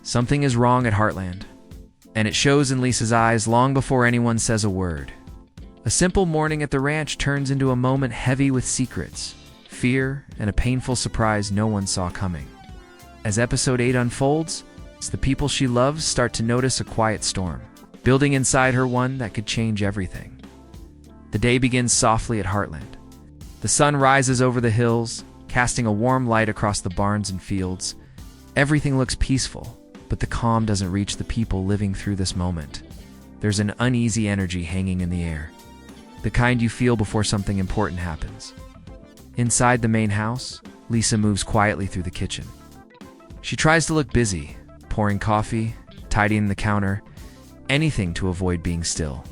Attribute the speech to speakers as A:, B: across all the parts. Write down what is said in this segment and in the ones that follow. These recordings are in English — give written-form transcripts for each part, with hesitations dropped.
A: Something is wrong at Heartland, and it shows in Lisa's eyes long before anyone says a word. A simple morning at the ranch turns into a moment heavy with secrets, fear, and a painful surprise no one saw coming. As episode 8 unfolds, the people she loves start to notice a quiet storm, building inside her one that could change everything. The day begins softly at Heartland. The sun rises over the hills, casting a warm light across the barns and fields. Everything looks peaceful, but the calm doesn't reach the people living through this moment. There's an uneasy energy hanging in the air, the kind you feel before something important happens. Inside the main house, Lisa moves quietly through the kitchen. She tries to look busy, pouring coffee, tidying the counter, anything to avoid being still.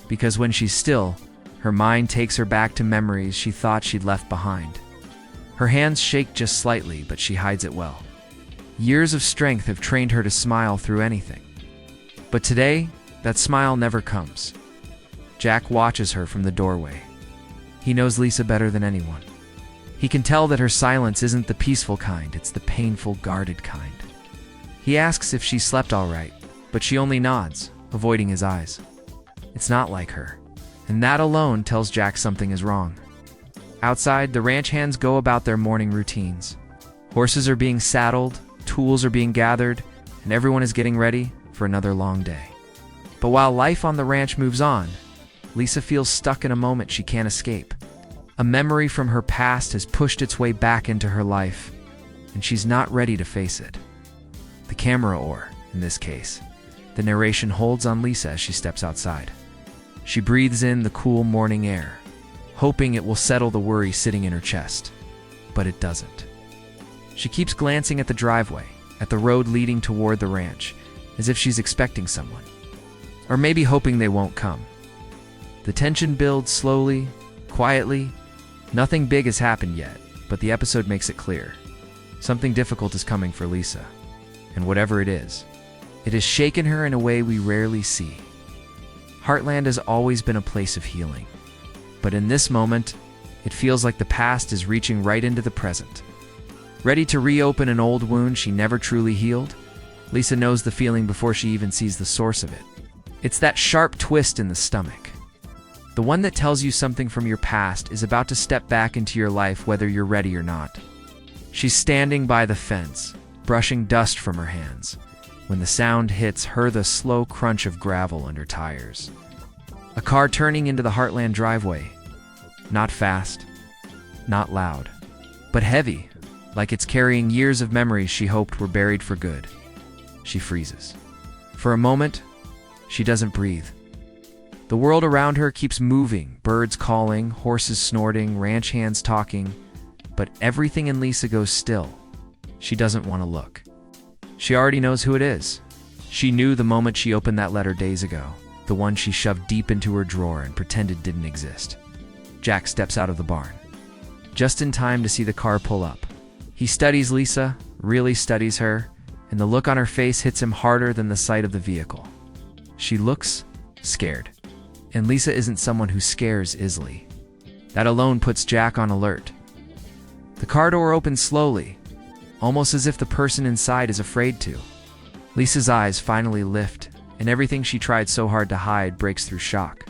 A: Because when she's still, her mind takes her back to memories she thought she'd left behind. Her hands shake just slightly, but she hides it well. Years of strength have trained her to smile through anything. But today, that smile never comes. Jack watches her from the doorway. He knows Lisa better than anyone. He can tell that her silence isn't the peaceful kind, it's the painful, guarded kind. He asks if she slept all right, but she only nods, avoiding his eyes. It's not like her, and that alone tells Jack something is wrong. Outside, the ranch hands go about their morning routines. Horses are being saddled, tools are being gathered, and everyone is getting ready for another long day. But while life on the ranch moves on, Lisa feels stuck in a moment she can't escape. A memory from her past has pushed its way back into her life, and she's not ready to face it. The camera, or, in this case, the narration holds on Lisa as she steps outside. She breathes in the cool morning air, hoping it will settle the worry sitting in her chest. But it doesn't. She keeps glancing at the driveway, at the road leading toward the ranch, as if she's expecting someone. Or maybe hoping they won't come. The tension builds slowly, quietly. Nothing big has happened yet, but the episode makes it clear. Something difficult is coming for Lisa. And whatever it is has shaken her in a way we rarely see. Heartland has always been a place of healing. But in this moment, it feels like the past is reaching right into the present. Ready to reopen an old wound she never truly healed, Lisa knows the feeling before she even sees the source of it. It's that sharp twist in the stomach. The one that tells you something from your past is about to step back into your life whether you're ready or not. She's standing by the fence, brushing dust from her hands, when the sound hits her the slow crunch of gravel under tires. A car turning into the Heartland driveway. Not fast, not loud, but heavy, like it's carrying years of memories she hoped were buried for good. She freezes. For a moment, she doesn't breathe. The world around her keeps moving, birds calling, horses snorting, ranch hands talking, but everything in Lisa goes still. She doesn't want to look. She already knows who it is. She knew the moment she opened that letter days ago, the one she shoved deep into her drawer and pretended didn't exist. Jack steps out of the barn, just in time to see the car pull up. He studies Lisa, really studies her, and the look on her face hits him harder than the sight of the vehicle. She looks scared. And Lisa isn't someone who scares easily. That alone puts Jack on alert. The car door opens slowly, almost as if the person inside is afraid to. Lisa's eyes finally lift, and everything she tried so hard to hide breaks through shock.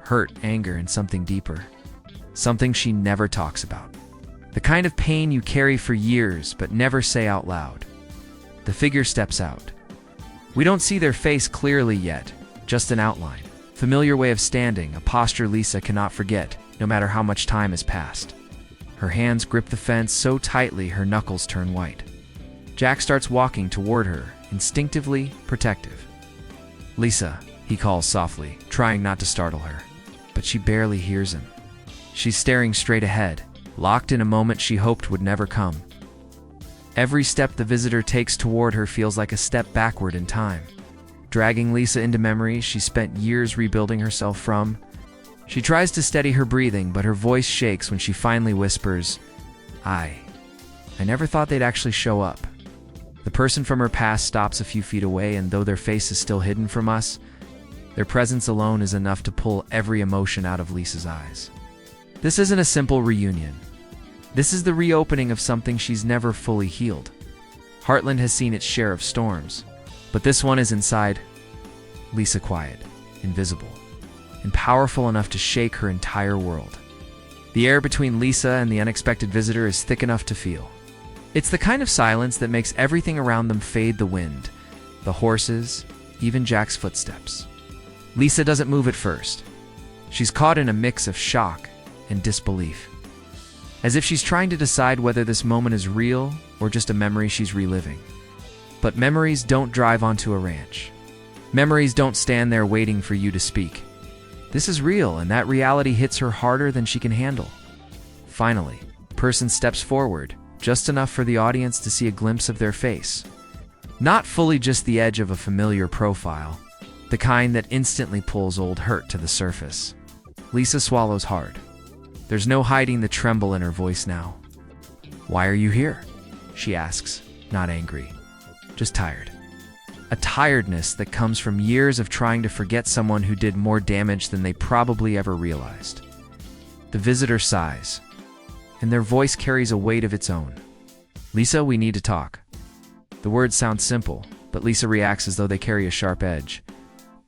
A: Hurt, anger, and something deeper. Something she never talks about. The kind of pain you carry for years but never say out loud. The figure steps out. We don't see their face clearly yet, just an outline. Familiar way of standing, a posture Lisa cannot forget, no matter how much time has passed. Her hands grip the fence so tightly her knuckles turn white. Jack starts walking toward her, instinctively protective. "Lisa," he calls softly, trying not to startle her. But she barely hears him. She's staring straight ahead, locked in a moment she hoped would never come. Every step the visitor takes toward her feels like a step backward in time, dragging Lisa into memories she spent years rebuilding herself from. She tries to steady her breathing, but her voice shakes when she finally whispers, I never thought they'd actually show up." The person from her past stops a few feet away, and though their face is still hidden from us, their presence alone is enough to pull every emotion out of Lisa's eyes. This isn't a simple reunion. This is the reopening of something she's never fully healed. Heartland has seen its share of storms, but this one is inside Lisa, quiet, invisible, and powerful enough to shake her entire world. The air between Lisa and the unexpected visitor is thick enough to feel. It's the kind of silence that makes everything around them fade: the wind, the horses, even Jack's footsteps. Lisa doesn't move at first. She's caught in a mix of shock and disbelief, as if she's trying to decide whether this moment is real or just a memory she's reliving. But memories don't drive onto a ranch. Memories don't stand there waiting for you to speak. This is real, and that reality hits her harder than she can handle. Finally, a person steps forward, just enough for the audience to see a glimpse of their face. Not fully just the edge of a familiar profile, the kind that instantly pulls old hurt to the surface. Lisa swallows hard. There's no hiding the tremble in her voice now. "Why are you here?" she asks, not angry, just tired. A tiredness that comes from years of trying to forget someone who did more damage than they probably ever realized. The visitor sighs, and their voice carries a weight of its own. "Lisa, we need to talk." The words sound simple, but Lisa reacts as though they carry a sharp edge.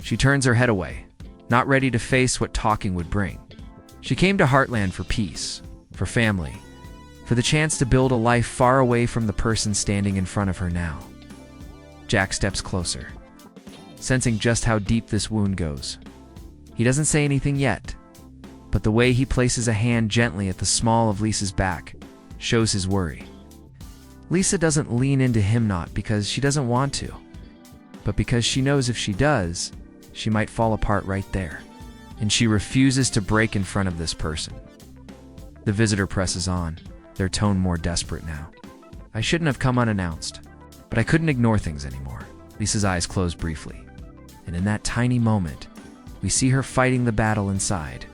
A: She turns her head away, not ready to face what talking would bring. She came to Heartland for peace, for family, for the chance to build a life far away from the person standing in front of her now. Jack steps closer, sensing just how deep this wound goes. He doesn't say anything yet, but the way he places a hand gently at the small of Lisa's back shows his worry. Lisa doesn't lean into him, not because she doesn't want to, but because she knows if she does, she might fall apart right there, and she refuses to break in front of this person. The visitor presses on, their tone more desperate now. "I shouldn't have come unannounced, but I couldn't ignore things anymore." Lisa's eyes close briefly, and in that tiny moment, we see her fighting the battle inside.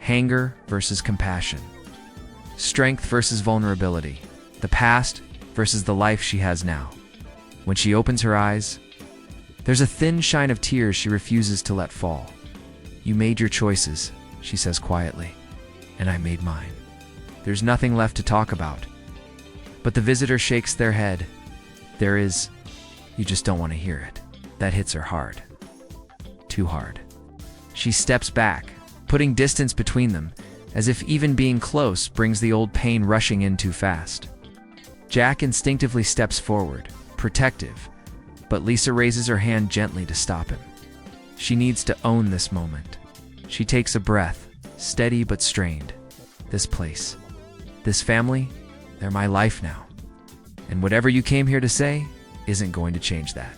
A: Anger versus compassion. Strength versus vulnerability. The past versus the life she has now. When she opens her eyes, there's a thin shine of tears she refuses to let fall. "You made your choices," she says quietly, "and I made mine. There's nothing left to talk about." But the visitor shakes their head. "There is. You just don't want to hear it." That hits her hard. Too hard. She steps back, putting distance between them, as if even being close brings the old pain rushing in too fast. Jack instinctively steps forward, protective, but Lisa raises her hand gently to stop him. She needs to own this moment. She takes a breath, steady but strained. "This place, this family, they're my life now. And whatever you came here to say isn't going to change that."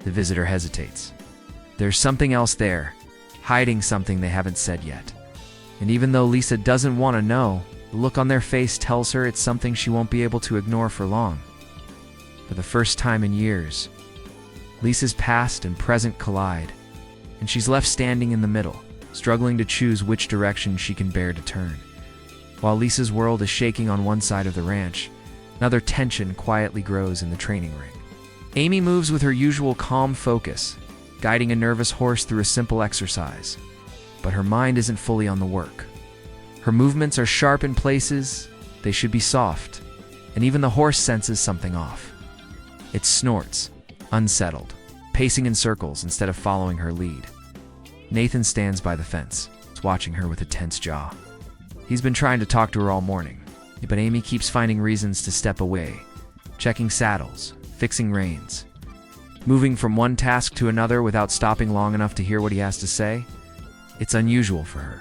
A: The visitor hesitates. There's something else there, hiding something they haven't said yet. And even though Lisa doesn't want to know, the look on their face tells her it's something she won't be able to ignore for long. For the first time in years, Lisa's past and present collide, and she's left standing in the middle, struggling to choose which direction she can bear to turn. While Lisa's world is shaking on one side of the ranch, another tension quietly grows in the training ring. Amy moves with her usual calm focus, guiding a nervous horse through a simple exercise. But her mind isn't fully on the work. Her movements are sharp in places they should be soft, and even the horse senses something off. It snorts, unsettled, pacing in circles instead of following her lead. Nathan stands by the fence, watching her with a tense jaw. He's been trying to talk to her all morning, but Amy keeps finding reasons to step away, checking saddles, fixing reins. Moving from one task to another without stopping long enough to hear what he has to say, it's unusual for her.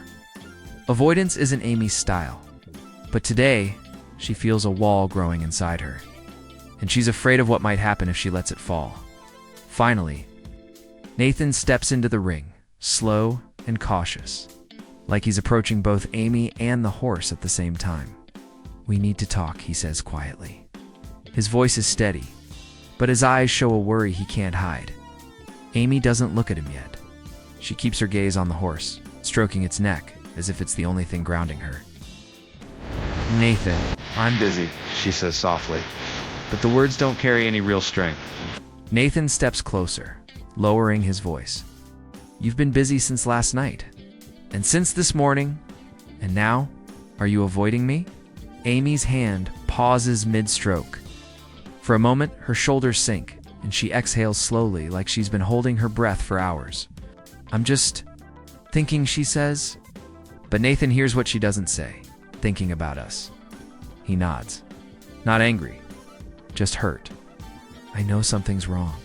A: Avoidance isn't Amy's style, but today, she feels a wall growing inside her, and she's afraid of what might happen if she lets it fall. Finally, Nathan steps into the ring, slow and cautious, like he's approaching both Amy and the horse at the same time. "We need to talk," he says quietly. His voice is steady, but his eyes show a worry he can't hide. Amy doesn't look at him yet. She keeps her gaze on the horse, stroking its neck as if it's the only thing grounding her. "Nathan, I'm busy," she says softly, but the words don't carry any real strength. Nathan steps closer, lowering his voice. "You've been busy since last night, and since this morning, and now, are you avoiding me?" Amy's hand pauses mid-stroke, For a moment, her shoulders sink, and she exhales slowly like she's been holding her breath for hours. "I'm just thinking," she says. But Nathan hears what she doesn't say. "Thinking about us." He nods. Not angry, just hurt. "I know something's wrong.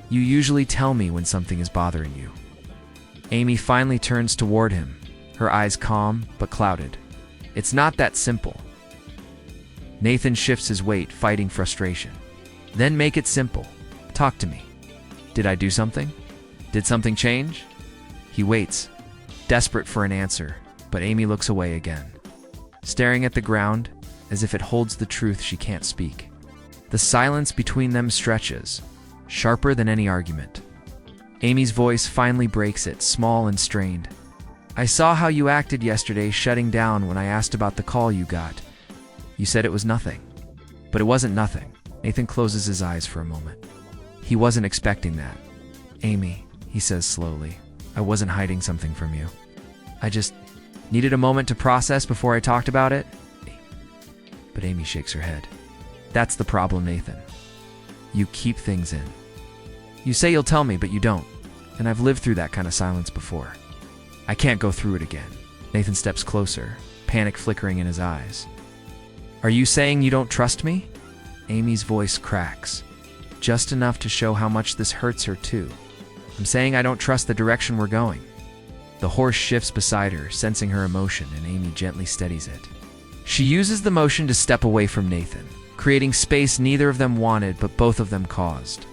A: You usually tell me when something is bothering you." Amy finally turns toward him, her eyes calm but clouded. "It's not that simple." Nathan shifts his weight, fighting frustration. "Then make it simple. Talk to me. Did I do something? Did something change?" He waits, desperate for an answer, but Amy looks away again, staring at the ground as if it holds the truth she can't speak. The silence between them stretches, sharper than any argument. Amy's voice finally breaks it, small and strained. "I saw how you acted yesterday, shutting down when I asked about the call you got. You said it was nothing." But it wasn't nothing. Nathan closes his eyes for a moment. He wasn't expecting that. "Amy," he says slowly, "I wasn't hiding something from you. I just needed a moment to process before I talked about it." But Amy shakes her head. "That's the problem, Nathan. You keep things in. You say you'll tell me, but you don't. And I've lived through that kind of silence before. I can't go through it again." Nathan steps closer, panic flickering in his eyes. "Are you saying you don't trust me?" Amy's voice cracks, just enough to show how much this hurts her too. "I'm saying I don't trust the direction we're going." The horse shifts beside her, sensing her emotion, and Amy gently steadies it. She uses the motion to step away from Nathan, creating space neither of them wanted but both of them caused.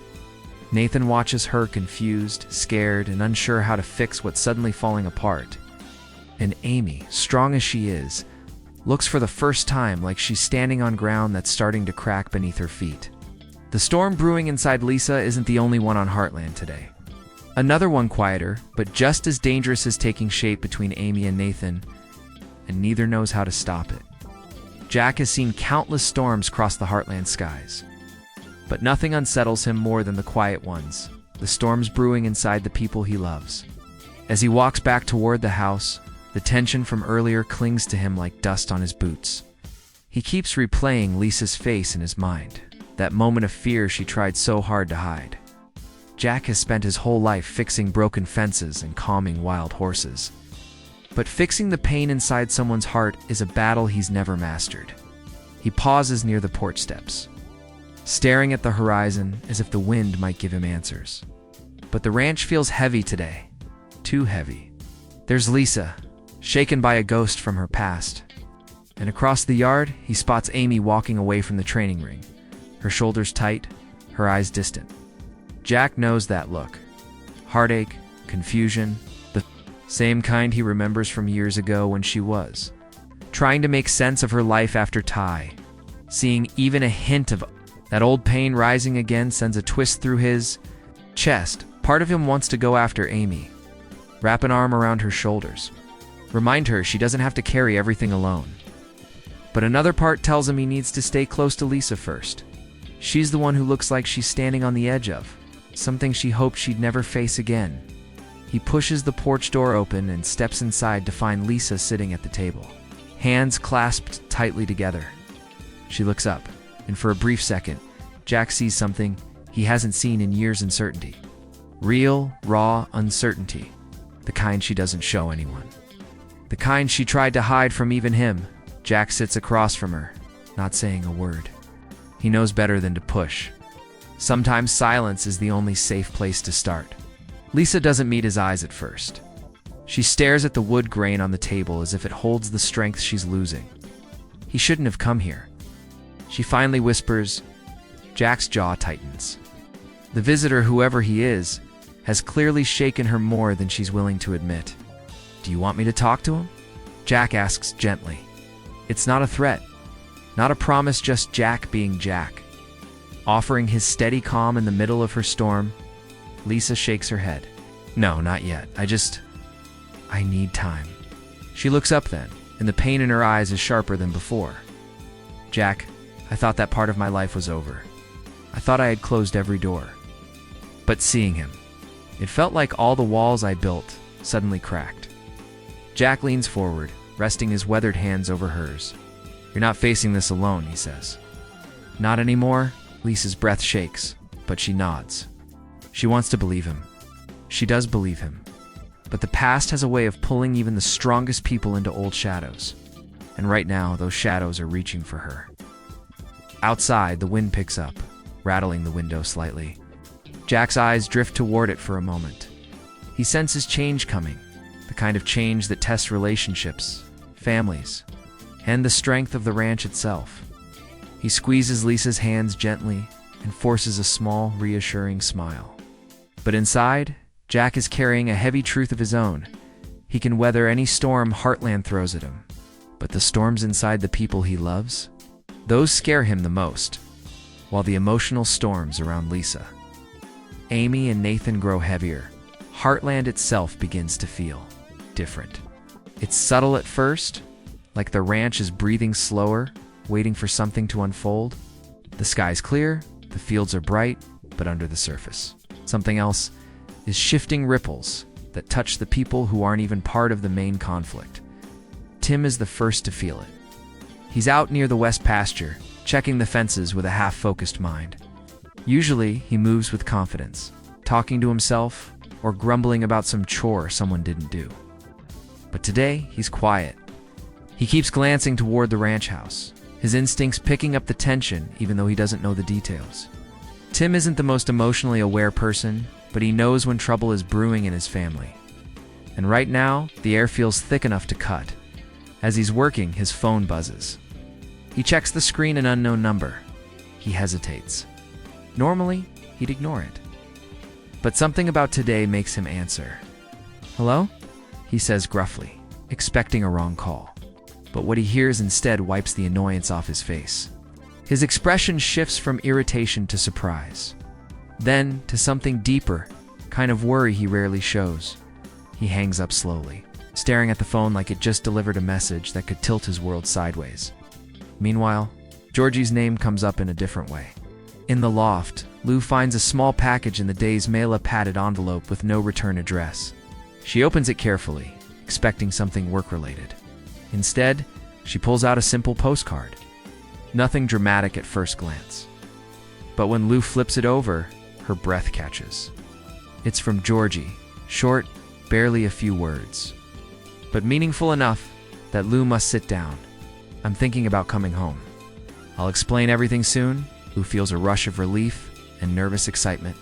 A: Nathan watches her, confused, scared, and unsure how to fix what's suddenly falling apart. And Amy, strong as she is, looks for the first time like she's standing on ground that's starting to crack beneath her feet. The storm brewing inside Lisa isn't the only one on Heartland today. Another one, quieter, but just as dangerous, is taking shape between Amy and Nathan, and neither knows how to stop it. Jack has seen countless storms cross the Heartland skies, but nothing unsettles him more than the quiet ones, the storms brewing inside the people he loves. As he walks back toward the house, the tension from earlier clings to him like dust on his boots. He keeps replaying Lisa's face in his mind, that moment of fear she tried so hard to hide. Jack has spent his whole life fixing broken fences and calming wild horses. But fixing the pain inside someone's heart is a battle he's never mastered. He pauses near the porch steps, staring at the horizon as if the wind might give him answers. But the ranch feels heavy today, too heavy. There's Lisa, shaken by a ghost from her past. And across the yard, he spots Amy walking away from the training ring, her shoulders tight, her eyes distant. Jack knows that look. Heartache, confusion, the same kind he remembers from years ago when she was trying to make sense of her life after Ty. Seeing even a hint of that old pain rising again sends a twist through his chest. Part of him wants to go after Amy, wrap an arm around her shoulders, remind her she doesn't have to carry everything alone. But another part tells him he needs to stay close to Lisa first. She's the one who looks like she's standing on the edge of something she hoped she'd never face again. He pushes the porch door open and steps inside to find Lisa sitting at the table, hands clasped tightly together. She looks up, and for a brief second, Jack sees something he hasn't seen in years: uncertainty. Real, raw uncertainty. The kind she doesn't show anyone. The kind she tried to hide from even him. Jack sits across from her, not saying a word. He knows better than to push. Sometimes silence is the only safe place to start. Lisa doesn't meet his eyes at first. She stares at the wood grain on the table as if it holds the strength she's losing. He shouldn't have come here. She finally whispers. Jack's jaw tightens. The visitor, whoever he is, has clearly shaken her more than she's willing to admit. "Do you want me to talk to him?" Jack asks gently. It's not a threat, not a promise, just Jack being Jack, offering his steady calm in the middle of her storm. Lisa shakes her head. "No, not yet. I need time." She looks up then, and the pain in her eyes is sharper than before. "Jack, I thought that part of my life was over. I thought I had closed every door. But seeing him, it felt like all the walls I built suddenly cracked." Jack leans forward, resting his weathered hands over hers. "You're not facing this alone," he says. "Not anymore?" Lisa's breath shakes, but she nods. She wants to believe him. She does believe him. But the past has a way of pulling even the strongest people into old shadows. And right now, those shadows are reaching for her. Outside, the wind picks up, rattling the window slightly. Jack's eyes drift toward it for a moment. He senses change coming, the kind of change that tests relationships, families, and the strength of the ranch itself. He squeezes Lisa's hands gently and forces a small, reassuring smile. But inside, Jack is carrying a heavy truth of his own. He can weather any storm Heartland throws at him. But the storms inside the people he loves, those scare him the most, while the emotional storms around Lisa. Amy and Nathan grow heavier. Heartland itself begins to feel different. It's subtle at first, like the ranch is breathing slower, waiting for something to unfold. The sky's clear, the fields are bright, but under the surface, something else is shifting ripples that touch the people who aren't even part of the main conflict. Tim is the first to feel it. He's out near the west pasture, checking the fences with a half-focused mind. Usually, he moves with confidence, talking to himself or grumbling about some chore someone didn't do. But today, he's quiet. He keeps glancing toward the ranch house, his instincts picking up the tension even though he doesn't know the details. Tim isn't the most emotionally aware person, but he knows when trouble is brewing in his family. And right now, the air feels thick enough to cut. As he's working, his phone buzzes. He checks the screen, an unknown number. He hesitates. Normally, he'd ignore it. But something about today makes him answer. "Hello?" he says gruffly, expecting a wrong call. But what he hears instead wipes the annoyance off his face. His expression shifts from irritation to surprise. Then to something deeper, kind of worry he rarely shows. He hangs up slowly, staring at the phone like it just delivered a message that could tilt his world sideways. Meanwhile, Georgie's name comes up in a different way. In the loft, Lou finds a small package in the day's mail, a padded envelope with no return address. She opens it carefully, expecting something work-related. Instead, she pulls out a simple postcard. Nothing dramatic at first glance. But when Lou flips it over, her breath catches. It's from Georgie, short, barely a few words, but meaningful enough that Lou must sit down. "I'm thinking about coming home. I'll explain everything soon." Lou feels a rush of relief and nervous excitement.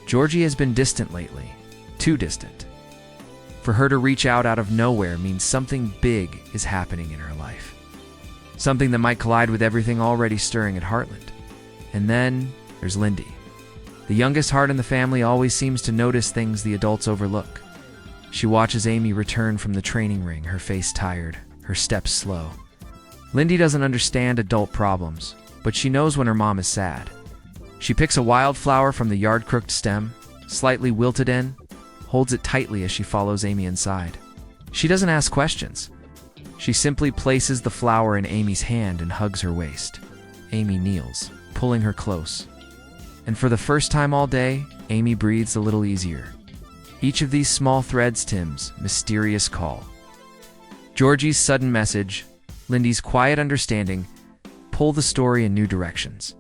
A: Georgie has been distant lately, too distant. For her to reach out of nowhere means something big is happening in her life. Something that might collide with everything already stirring at Heartland. And then there's Lindy. The youngest heart in the family always seems to notice things the adults overlook. She watches Amy return from the training ring, her face tired, her steps slow. Lindy doesn't understand adult problems, but she knows when her mom is sad. She picks a wildflower from the yard-crooked stem, slightly wilted end, holds it tightly as she follows Amy inside. She doesn't ask questions. She simply places the flower in Amy's hand and hugs her waist. Amy kneels, pulling her close. And for the first time all day, Amy breathes a little easier. Each of these small threads Tim's mysterious call. Georgie's sudden message, Lindy's quiet understanding, pull the story in new directions.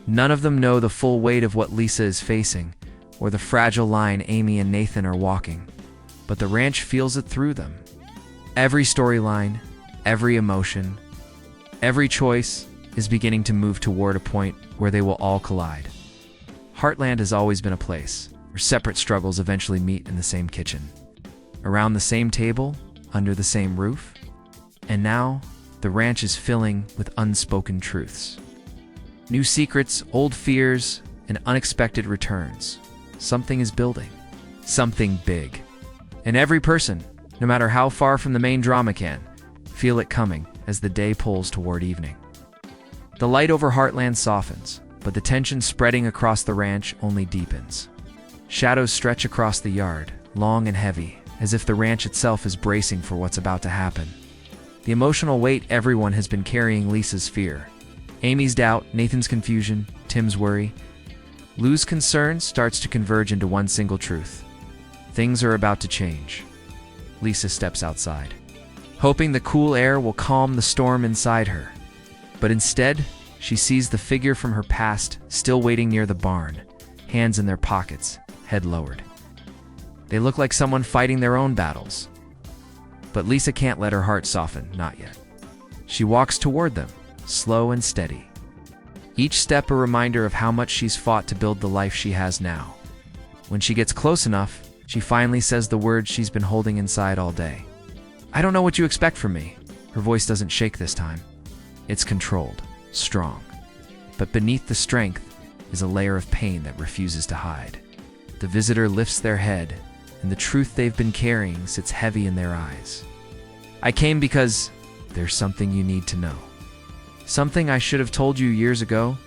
A: None of them know the full weight of what Lisa is facing, or the fragile line Amy and Nathan are walking, but the ranch feels it through them. Every storyline, every emotion, every choice is beginning to move toward a point where they will all collide. Heartland has always been a place where separate struggles eventually meet in the same kitchen, around the same table, under the same roof. And now, the ranch is filling with unspoken truths. New secrets, old fears, and unexpected returns. Something is building. Something big. And every person, no matter how far from the main drama, can feel it coming as the day pulls toward evening. The light over Heartland softens, but the tension spreading across the ranch only deepens. Shadows stretch across the yard, long and heavy, as if the ranch itself is bracing for what's about to happen. The emotional weight everyone has been carrying, Lisa's fear, Amy's doubt, Nathan's confusion, Tim's worry. Lou's concern starts to converge into one single truth. Things are about to change. Lisa steps outside, hoping the cool air will calm the storm inside her. But instead, She sees the figure from her past still waiting near the barn, hands in their pockets, head lowered. They look like someone fighting their own battles. But Lisa can't let her heart soften, not yet. She walks toward them, slow and steady. Each step a reminder of how much she's fought to build the life she has now. When she gets close enough, she finally says the words she's been holding inside all day. "I don't know what you expect from me." Her voice doesn't shake this time. It's controlled, strong. But beneath the strength is a layer of pain that refuses to hide. The visitor lifts their head, and the truth they've been carrying sits heavy in their eyes. "I came because there's something you need to know. Something I should have told you years ago,